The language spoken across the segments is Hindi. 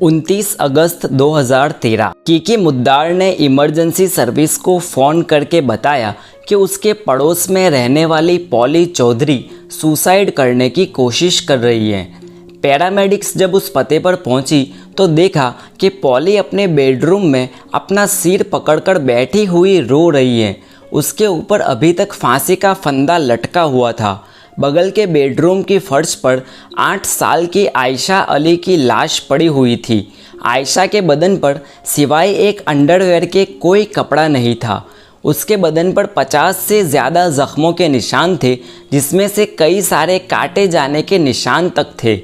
29 अगस्त 2013 कीकी मुद्दार ने इमरजेंसी सर्विस को फ़ोन करके बताया कि उसके पड़ोस में रहने वाली पॉली चौधरी सुसाइड करने की कोशिश कर रही है। पैरामेडिक्स जब उस पते पर पहुंची तो देखा कि पॉली अपने बेडरूम में अपना सिर पकड़कर बैठी हुई रो रही है। उसके ऊपर अभी तक फांसी का फंदा लटका हुआ था। बगल के बेडरूम की फर्श पर 8 साल की आयशा अली की लाश पड़ी हुई थी। आयशा के बदन पर सिवाय एक अंडरवेयर के कोई कपड़ा नहीं था। उसके बदन पर 50 से ज़्यादा ज़ख्मों के निशान थे, जिसमें से कई सारे काटे जाने के निशान तक थे।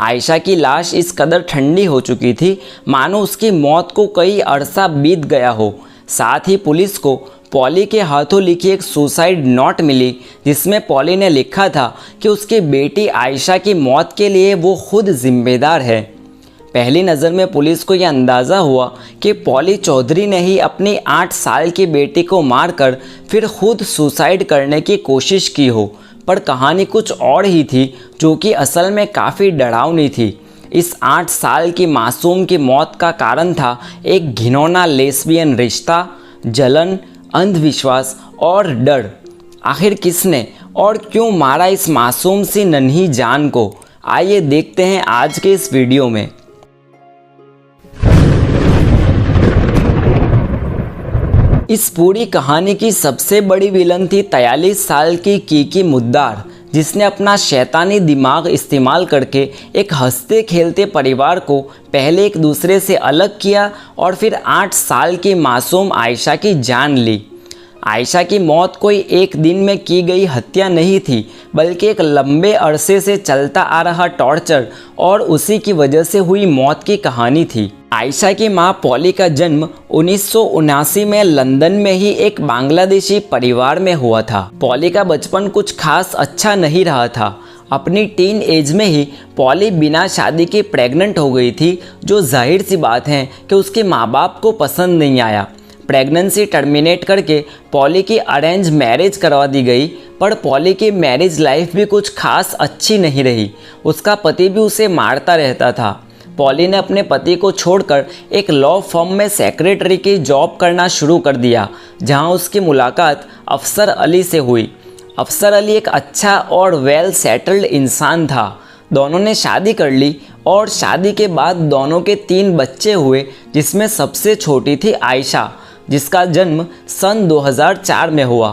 आयशा की लाश इस कदर ठंडी हो चुकी थी मानो उसकी मौत को कई अरसा बीत गया हो। साथ ही पुलिस को पॉली के हाथों लिखी एक सुसाइड नोट मिली, जिसमें पॉली ने लिखा था कि उसकी बेटी आयशा की मौत के लिए वो खुद जिम्मेदार है। पहली नज़र में पुलिस को यह अंदाज़ा हुआ कि पॉली चौधरी ने ही अपनी 8 साल की बेटी को मारकर फिर खुद सुसाइड करने की कोशिश की हो, पर कहानी कुछ और ही थी, जो कि असल में काफ़ी डरावनी थी। इस 8 साल की मासूम की मौत का कारण था एक घिनौना लेस्बियन रिश्ता, जलन, अंधविश्वास और डर। आखिर किसने और क्यों मारा इस मासूम सी नन्ही जान को? आइए देखते हैं आज के इस वीडियो में। इस पूरी कहानी की सबसे बड़ी विलन थी 43 साल की कीकी मुद्दार, जिसने अपना शैतानी दिमाग इस्तेमाल करके एक हंसते खेलते परिवार को पहले एक दूसरे से अलग किया और फिर 8 साल की मासूम आयशा की जान ली। आयशा की मौत कोई एक दिन में की गई हत्या नहीं थी, बल्कि एक लंबे अरसे से चलता आ रहा टॉर्चर और उसी की वजह से हुई मौत की कहानी थी। आयशा की मां पॉली का जन्म 1979 में लंदन में ही एक बांग्लादेशी परिवार में हुआ था। पॉली का बचपन कुछ खास अच्छा नहीं रहा था। अपनी टीन एज में ही पॉली बिना शादी के प्रेग्नेंट हो गई थी, जो जाहिर सी बात है कि उसके माँ बाप को पसंद नहीं आया। प्रेगनेंसी टर्मिनेट करके पॉली की अरेंज मैरिज करवा दी गई, पर पॉली की मैरिज लाइफ भी कुछ खास अच्छी नहीं रही। उसका पति भी उसे मारता रहता था। पॉली ने अपने पति को छोड़कर एक लॉ फर्म में सेक्रेटरी की जॉब करना शुरू कर दिया, जहां उसकी मुलाकात अफसर अली से हुई। अफसर अली एक अच्छा और वेल सेटल्ड इंसान था। दोनों ने शादी कर ली और शादी के बाद दोनों के 3 बच्चे हुए, जिसमें सबसे छोटी थी आयशा, जिसका जन्म सन 2004 में हुआ।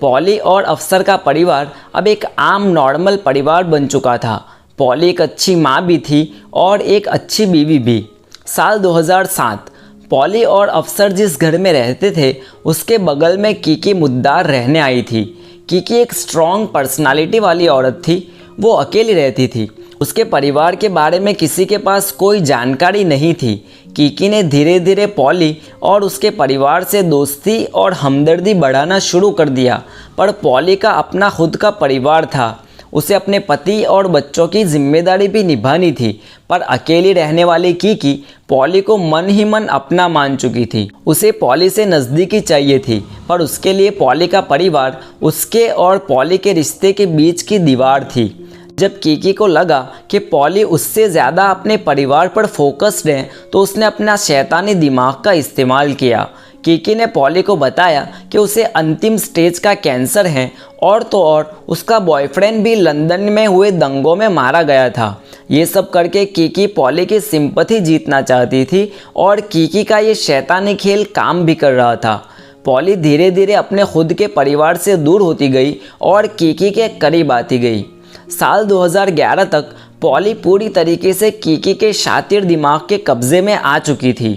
पॉली और अफसर का परिवार अब एक आम नॉर्मल परिवार बन चुका था। पॉली एक अच्छी माँ भी थी और एक अच्छी बीवी भी। साल 2007 पॉली और अफसर जिस घर में रहते थे, उसके बगल में कीकी मुद्दार रहने आई थी। कीकी एक स्ट्रॉन्ग पर्सनालिटी वाली औरत थी। वो अकेली रहती थी। उसके परिवार के बारे में किसी के पास कोई जानकारी नहीं थी। कीकी ने धीरे धीरे पॉली और उसके परिवार से दोस्ती और हमदर्दी बढ़ाना शुरू कर दिया, पर पॉली का अपना खुद का परिवार था। उसे अपने पति और बच्चों की जिम्मेदारी भी निभानी थी, पर अकेली रहने वाली कीकी पॉली को मन ही मन अपना मान चुकी थी। उसे पॉली से नज़दीकी चाहिए थी, पर उसके लिए पॉली का परिवार उसके और पॉली के रिश्ते के बीच की दीवार थी। जब कीकी को लगा कि पॉली उससे ज़्यादा अपने परिवार पर फोकस्ड है, तो उसने अपना शैतानी दिमाग का इस्तेमाल किया। कीकी ने पॉली को बताया कि उसे अंतिम स्टेज का कैंसर है, और तो और उसका बॉयफ्रेंड भी लंदन में हुए दंगों में मारा गया था। ये सब करके कीकी पॉली की सिंपैथी जीतना चाहती थी, और कीकी का ये शैतानी खेल काम भी कर रहा था। पॉली धीरे धीरे अपने खुद के परिवार से दूर होती गई और कीकी के करीब आती गई। साल 2011 तक पॉली पूरी तरीके से कीकी के शातिर दिमाग के कब्जे में आ चुकी थी।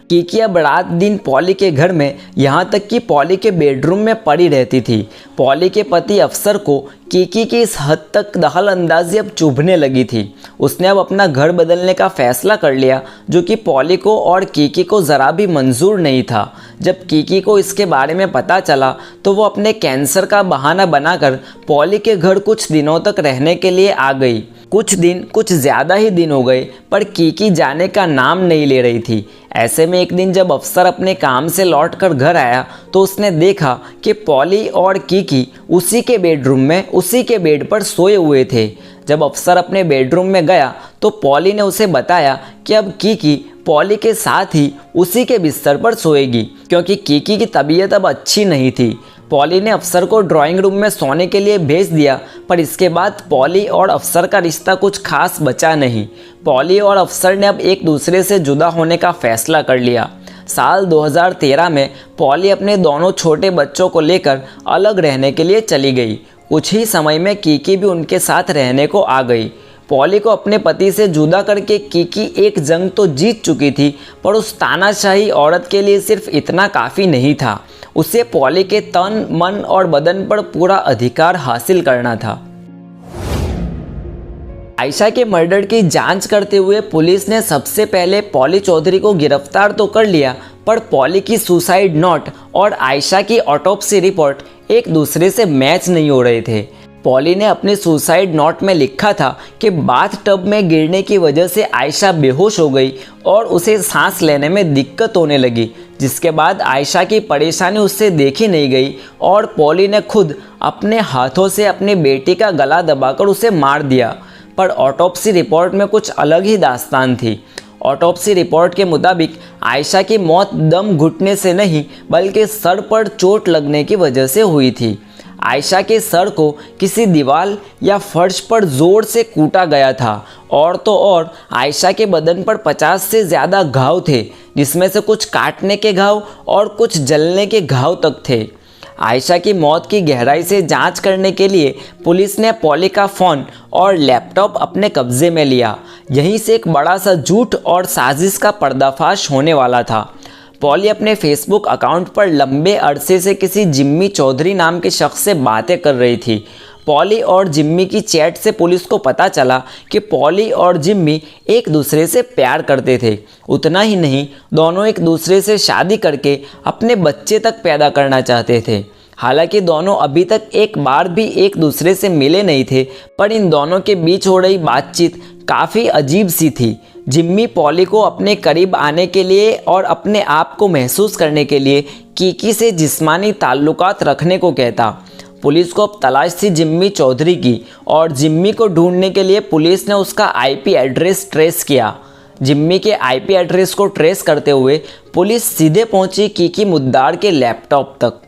कीकी अब रात दिन पॉली के घर में, यहाँ तक कि पॉली के बेडरूम में पड़ी रहती थी। पॉली के पति अफसर को कीकी की इस हद तक दखल अंदाजी अब चुभने लगी थी। उसने अब अपना घर बदलने का फैसला कर लिया, जो कि पॉली को और कीकी को ज़रा भी मंजूर नहीं था। जब कीकी को इसके बारे में पता चला, तो वो अपने कैंसर का बहाना बनाकर पॉली के घर कुछ दिनों तक रहने के लिए आ गई। कुछ ज़्यादा ही दिन हो गए पर कीकी जाने का नाम नहीं ले रही थी। ऐसे में एक दिन जब अफसर अपने काम से लौटकर घर आया तो उसने देखा कि पॉली और कीकी उसी के बेडरूम में उसी के बेड पर सोए हुए थे। जब अफसर अपने बेडरूम में गया तो पॉली ने उसे बताया कि अब कीकी पॉली के साथ ही उसी के बिस्तर पर सोएगी, क्योंकि कीकी की तबीयत अब अच्छी नहीं थी। पॉली ने अफसर को ड्राइंग रूम में सोने के लिए भेज दिया, पर इसके बाद पॉली और अफसर का रिश्ता कुछ खास बचा नहीं। पॉली और अफसर ने अब एक दूसरे से जुदा होने का फैसला कर लिया। साल 2013 में पॉली अपने दोनों छोटे बच्चों को लेकर अलग रहने के लिए चली गई। कुछ ही समय में कीकी भी उनके साथ रहने को आ गई। पॉली को अपने पति से जुदा करके कीकी एक जंग तो जीत चुकी थी, पर उस तानाशाही औरत के लिए सिर्फ इतना काफ़ी नहीं था। उसे पॉली के तन, मन और बदन पर पूरा अधिकार हासिल करना था। आयशा के मर्डर की जांच करते हुए पुलिस ने सबसे पहले पॉली चौधरी को गिरफ्तार तो कर लिया, पर पॉली की सुसाइड नोट और आयशा की ऑटोप्सी रिपोर्ट एक दूसरे से मैच नहीं हो रहे थे। पॉली ने अपने सुसाइड नोट में लिखा था कि बाथ टब में गिरने की वजह से आयशा बेहोश हो गई और उसे सांस लेने में दिक्कत होने लगी, जिसके बाद आयशा की परेशानी उससे देखी नहीं गई और पॉली ने खुद अपने हाथों से अपनी बेटी का गला दबाकर उसे मार दिया। पर ऑटोप्सी रिपोर्ट में कुछ अलग ही दास्तान थी। ऑटोप्सी रिपोर्ट के मुताबिक आयशा की मौत दम घुटने से नहीं बल्कि सर पर चोट लगने की वजह से हुई थी। आयशा के सर को किसी दीवार या फर्श पर जोर से कूटा गया था और तो और आयशा के बदन पर 50 से ज़्यादा घाव थे, जिसमें से कुछ काटने के घाव और कुछ जलने के घाव तक थे। आयशा की मौत की गहराई से जांच करने के लिए पुलिस ने पॉली का फ़ोन और लैपटॉप अपने कब्जे में लिया। यहीं से एक बड़ा सा झूठ और साजिश का पर्दाफाश होने वाला था। पॉली अपने फेसबुक अकाउंट पर लंबे अरसे से किसी जिम्मी चौधरी नाम के शख्स से बातें कर रही थी। पॉली और जिम्मी की चैट से पुलिस को पता चला कि पॉली और जिम्मी एक दूसरे से प्यार करते थे। उतना ही नहीं, दोनों एक दूसरे से शादी करके अपने बच्चे तक पैदा करना चाहते थे। हालांकि दोनों अभी तक एक बार भी एक दूसरे से मिले नहीं थे, पर इन दोनों के बीच हो रही बातचीत काफ़ी अजीब सी थी। जिम्मी पॉली को अपने करीब आने के लिए और अपने आप को महसूस करने के लिए कीकी से जिस्मानी ताल्लुकात रखने को कहता। पुलिस को अब तलाश थी जिम्मी चौधरी की और जिम्मी को ढूंढने के लिए पुलिस ने उसका आईपी एड्रेस ट्रेस किया। जिम्मी के आईपी एड्रेस को ट्रेस करते हुए पुलिस सीधे पहुंची कीकी मुद्दार के लैपटॉप तक।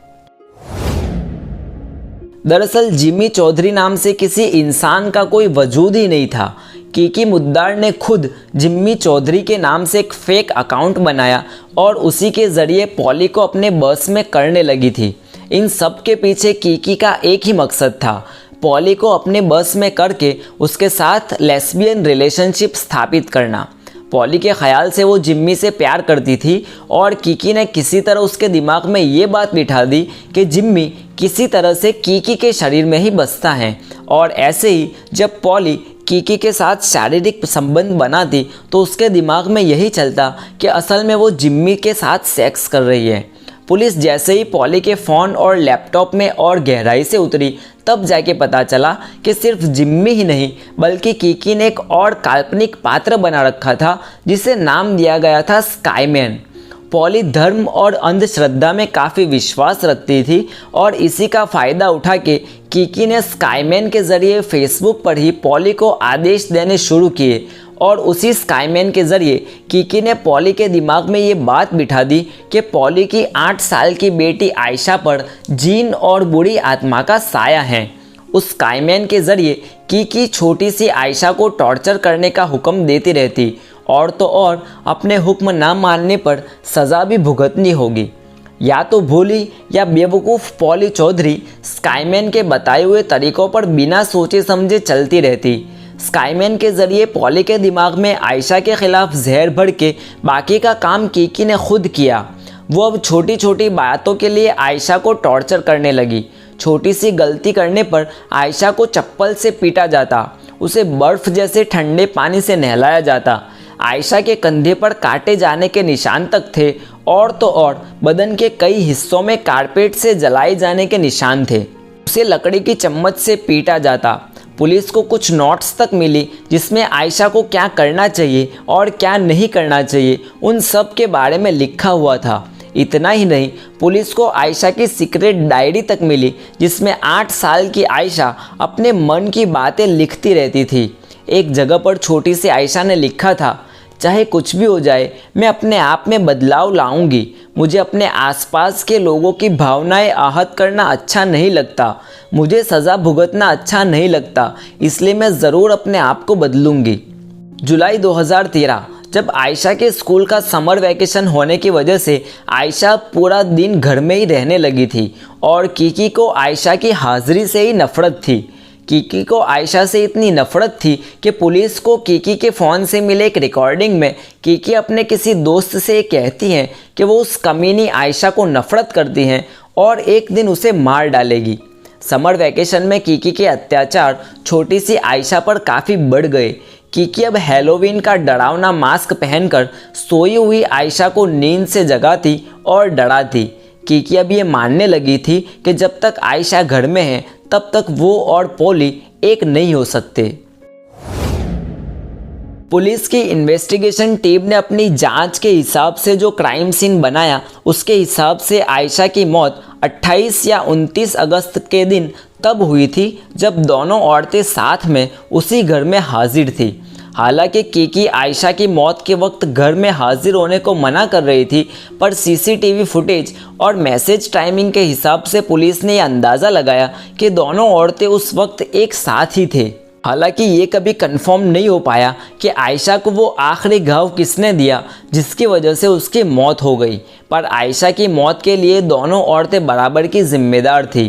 दरअसल जिम्मी चौधरी नाम से किसी इंसान का कोई वजूद ही नहीं था। कीकी मुद्दार ने खुद जिम्मी चौधरी के नाम से एक फेक अकाउंट बनाया और उसी के ज़रिए पॉली को अपने बस में करने लगी थी। इन सब के पीछे कीकी का एक ही मकसद था, पॉली को अपने बस में करके उसके साथ लेस्बियन रिलेशनशिप स्थापित करना। पॉली के ख्याल से वो जिम्मी से प्यार करती थी और कीकी ने किसी तरह उसके दिमाग में ये बात बिठा दी कि जिम्मी किसी तरह से कीकी के शरीर में ही बसता है। और ऐसे ही जब पॉली कीकी के साथ शारीरिक संबंध बनाती तो उसके दिमाग में यही चलता कि असल में वो जिम्मी के साथ सेक्स कर रही है। पुलिस जैसे ही पॉली के फ़ोन और लैपटॉप में और गहराई से उतरी, तब जाके पता चला कि सिर्फ जिम्मी ही नहीं बल्कि कीकी ने एक और काल्पनिक पात्र बना रखा था जिसे नाम दिया गया था स्काईमैन। पॉली धर्म और अंधश्रद्धा में काफ़ी विश्वास रखती थी और इसी का फ़ायदा उठा के कीकी ने स्काईमैन के ज़रिए फेसबुक पर ही पॉली को आदेश देने शुरू किए और उसी स्काईमैन के ज़रिए कीकी ने पॉली के दिमाग में ये बात बिठा दी कि पॉली की 8 साल की बेटी आयशा पर जीन और बुरी आत्मा का साया है। उस स्काईमैन के ज़रिए कीकी छोटी सी आयशा को टॉर्चर करने का हुक्म देती रहती और तो और अपने हुक्म ना मानने पर सज़ा भी भुगतनी होगी। या तो भोली या बेवकूफ़ पॉली चौधरी स्काईमैन के बताए हुए तरीक़ों पर बिना सोचे समझे चलती रहती। स्काईमैन के ज़रिए पॉली के दिमाग में आयशा के ख़िलाफ़ जहर भर के बाकी का काम कीकी ने खुद किया। वो अब छोटी छोटी बातों के लिए आयशा को टॉर्चर करने लगी। छोटी सी गलती करने पर आयशा को चप्पल से पीटा जाता, उसे बर्फ़ जैसे ठंडे पानी से नहलाया जाता। आयशा के कंधे पर काटे जाने के निशान तक थे और तो और बदन के कई हिस्सों में कारपेट से जलाए जाने के निशान थे। उसे लकड़ी की चम्मच से पीटा जाता। पुलिस को कुछ नोट्स तक मिली जिसमें आयशा को क्या करना चाहिए और क्या नहीं करना चाहिए उन सब के बारे में लिखा हुआ था। इतना ही नहीं, पुलिस को आयशा की सीक्रेट डायरी तक मिली जिसमें 8 साल की आयशा अपने मन की बातें लिखती रहती थी। एक जगह पर छोटी सी आयशा ने लिखा था, चाहे कुछ भी हो जाए मैं अपने आप में बदलाव लाऊंगी। मुझे अपने आसपास के लोगों की भावनाएं आहत करना अच्छा नहीं लगता। मुझे सज़ा भुगतना अच्छा नहीं लगता, इसलिए मैं ज़रूर अपने आप को बदलूंगी। जुलाई 2013 जब आयशा के स्कूल का समर वैकेशन होने की वजह से आयशा पूरा दिन घर में ही रहने लगी थी और कीकी को आयशा की हाज़िरी से ही नफ़रत थी। कीकी को आयशा से इतनी नफ़रत थी कि पुलिस को कीकी के फ़ोन से मिले एक रिकॉर्डिंग में कीकी अपने किसी दोस्त से कहती हैं कि वो उस कमीनी आयशा को नफ़रत करती हैं और एक दिन उसे मार डालेगी। समर वैकेशन में कीकी के अत्याचार छोटी सी आयशा पर काफ़ी बढ़ गए। कीकी अब हैलोवीन का डरावना मास्क पहनकर सोई हुई आयशा को नींद से जगाती और डराती। कीकी अब ये मानने लगी थी कि जब तक आयशा घर में है तब तक वो और पोली एक नहीं हो सकते। पुलिस की इन्वेस्टिगेशन टीम ने अपनी जांच के हिसाब से जो क्राइम सीन बनाया उसके हिसाब से आयशा की मौत 28 या 29 अगस्त के दिन तब हुई थी जब दोनों औरतें साथ में उसी घर में हाजिर थी। हालांकि कीकी आयशा की मौत के वक्त घर में हाजिर होने को मना कर रही थी, पर सीसीटीवी फुटेज और मैसेज टाइमिंग के हिसाब से पुलिस ने यह अंदाज़ा लगाया कि दोनों औरतें उस वक्त एक साथ ही थे। हालांकि ये कभी कंफर्म नहीं हो पाया कि आयशा को वो आखिरी घाव किसने दिया जिसकी वजह से उसकी मौत हो गई, पर आयशा की मौत के लिए दोनों औरतें बराबर की जिम्मेदार थी।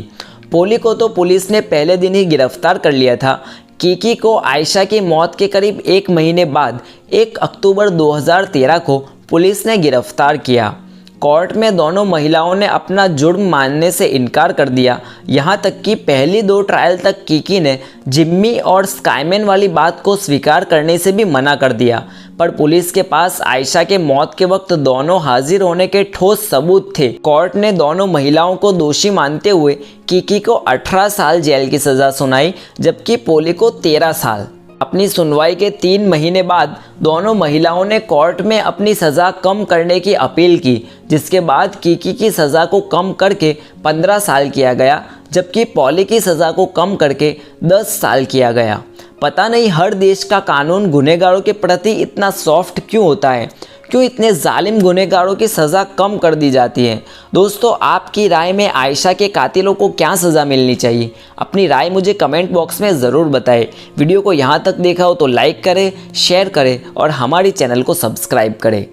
पोली को तो पुलिस ने पहले दिन ही गिरफ्तार कर लिया था। कीकी को आयशा की मौत के करीब 1 महीने बाद 1 अक्टूबर 2013 को पुलिस ने गिरफ्तार किया। कोर्ट में दोनों महिलाओं ने अपना जुर्म मानने से इनकार कर दिया। यहाँ तक कि पहली 2 ट्रायल तक कीकी ने जिम्मी और स्काईमैन वाली बात को स्वीकार करने से भी मना कर दिया, पर पुलिस के पास आयशा के मौत के वक्त दोनों हाजिर होने के ठोस सबूत थे। कोर्ट ने दोनों महिलाओं को दोषी मानते हुए कीकी को 18 साल जेल की सज़ा सुनाई, जबकि पोली को 13 साल। अपनी सुनवाई के 3 महीने बाद दोनों महिलाओं ने कोर्ट में अपनी सज़ा कम करने की अपील की, जिसके बाद कीकी की सज़ा को कम करके 15 साल किया गया, जबकि पोली की सज़ा को कम करके 10 साल किया गया। पता नहीं हर देश का कानून गुनहगारों के प्रति इतना सॉफ्ट क्यों होता है, क्यों इतने जालिम गुनहगारों की सज़ा कम कर दी जाती है। दोस्तों, आपकी राय में आयशा के कातिलों को क्या सज़ा मिलनी चाहिए? अपनी राय मुझे कमेंट बॉक्स में ज़रूर बताएं। वीडियो को यहाँ तक देखा हो तो लाइक करें, शेयर करें और हमारी चैनल को सब्सक्राइब करें।